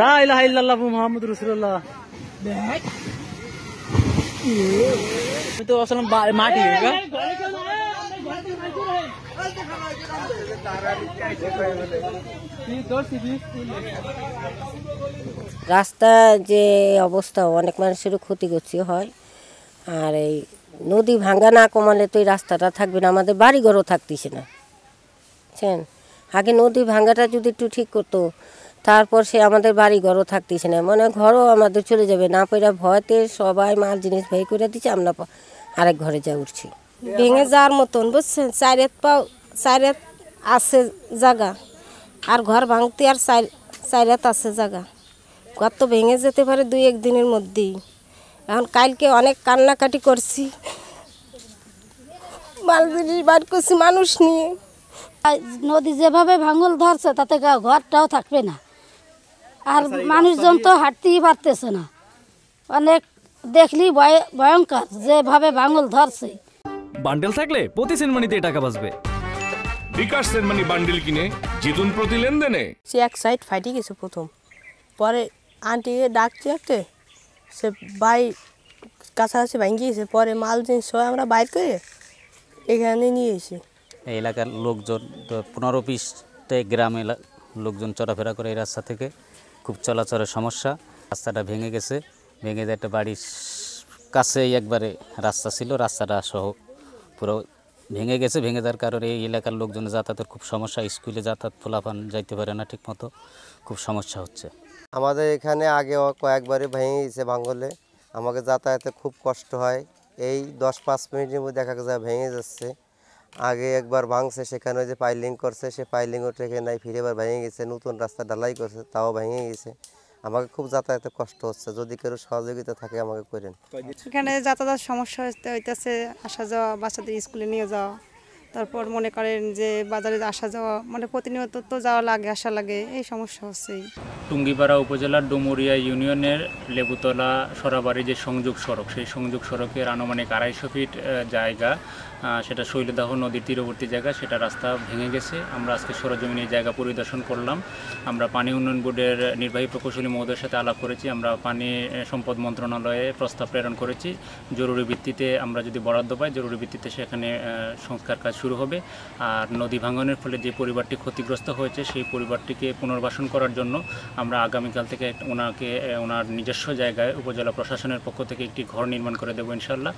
লা ইলাহা ইল্লাল্লাহ মুহাম্মাদুর রাসূলুল্লাহ। তো আসলে মাটি রাস্তা যে অবস্থা অনেক মানুষেরও ক্ষতিগ্রস্ত হয়। আর এই নদী ভাঙ্গা না কমালে তো এই রাস্তাটা থাকবে না, আমাদের বাড়িঘরও থাকতেছে না বুঝছেন। আগে নদী ভাঙ্গাটা যদি একটু ঠিক করতো তারপর সে আমাদের বাড়িঘরও থাকতেছে না, মানে ঘরও আমাদের চলে যাবে না পেরা ভয়তে সবাই মাল জিনিস ভাই করে দিচ্ছে, আমরা আরেক ঘরে যা উঠছি। ভেঙে যাওয়ার মতন বুঝছেন, চার আছে জায়গা আর ঘর ভাঙতে আর চার আছে জায়গা, ঘর তো ভেঙে যেতে পারে 2-1 দিনের মধ্যেই। এখন কালকে অনেক কান্নাকাটি করছি, মাল জিনিস বার করছি মানুষ নিয়ে। নদী যেভাবে ভাঙল ধরছে তাতে ঘরটাও থাকবে না, আর মানুষজন তো হাঁটতেই পারতেছে না, অনেক দেখলি ভয়ঙ্কর যেভাবে ভাঙল ধরছে। বান্ডেল থাকলে প্রতি সেনমানিতে টাকা বাঁচবে। বিকাশ সেনমানি বান্ডেল কিনে জিতুন প্রতি লেনদেনে। সে এক সাইড ফাইটে গেছে প্রথম, পরে আন্টিকে ডাকতে সে বাই কাছাকাছি ভাঙে গিয়েছে, পরে মাল জিনিস সবাই আমরা বাইর করে এখানে নিয়ে এসেছি। এই এলাকার লোকজন 15-20টা গ্রামে লোকজন চলাফেরা করে এই রাস্তা থেকে, খুব চলাচলের সমস্যা। রাস্তাটা ভেঙে গেছে, ভেঙে একটা বাড়ির কাছেই একবারে রাস্তা ছিল, রাস্তাটা সহ পুরো ভেঙে গেছে। ভেঙে যাওয়ার কারণে এই এলাকার লোকজনের যাতায়াতের খুব সমস্যা, স্কুলে যাতায়াত পোলাপান যাইতে পারে না ঠিকমতো, খুব সমস্যা হচ্ছে। আমাদের এখানে আগে কয়েকবারই ভেঙে গেছে ভাঙলে, আমাকে যাতায়াতে খুব কষ্ট হয়। এই 10-5 মিনিটের মধ্যে দেখা যায় ভেঙে যাচ্ছে। আগে একবার ভাঙছে, সেখানে ওই যে পাইলিং করছে, সে পাইলিংও টেকে নাই, ফিরে এবার ভেঙে গেছে। নতুন রাস্তা ঢালাই করছে, তাও ভেঙে গেছে। আমাকে খুব যাতায়াতে কষ্ট হচ্ছে, যদি কেউ সহযোগিতা থাকে আমাকে করেন। এখানে যাতায়াত সমস্যা হইতেছে, আসা যাওয়া, বাচ্চাদের স্কুলে নিয়ে যাওয়া, তারপর মনে করেন যে বাজারে আসা যাওয়া, মানে প্রতিনিয়ত তো যাওয়া লাগে আসা লাগে, এই সমস্যা হচ্ছে। টুঙ্গিপাড়া উপজেলার ডুমুরিয়া ইউনিয়নের লেবুতলা সরাবাড়ি যে সংযোগ সড়ক, সেই সংযোগ সড়কের আনুমানিক 250 ফিট জায়গা, সেটা শৈলদাহ নদীর তীরবর্তী জায়গা, সেটা রাস্তা ভেঙে গেছে। আমরা আজকে সরজমিনে এই জায়গা পরিদর্শন করলাম। আমরা পানি উন্নয়ন বোর্ডের নির্বাহী প্রকৌশলী মহোদয়ের সাথে আলাপ করেছি, আমরা পানি সম্পদ মন্ত্রণালয়ে প্রস্তাব প্রেরণ করেছি। জরুরি ভিত্তিতে আমরা যদি বরাদ্দ পাই, জরুরি ভিত্তিতে সেখানে সংস্কার কাজ শুরু হবে। আর নদী ভাঙনের ফলে যে পরিবারটি ক্ষতিগ্রস্ত হয়েছে, সেই পরিবারটিকে পুনর্বাসন করার জন্য আমরা আগামীকাল থেকে ওনার নিজস্ব জায়গায় উপজেলা প্রশাসনের পক্ষ থেকে একটি ঘর নির্মাণ করে দেবো ইনশাল্লাহ।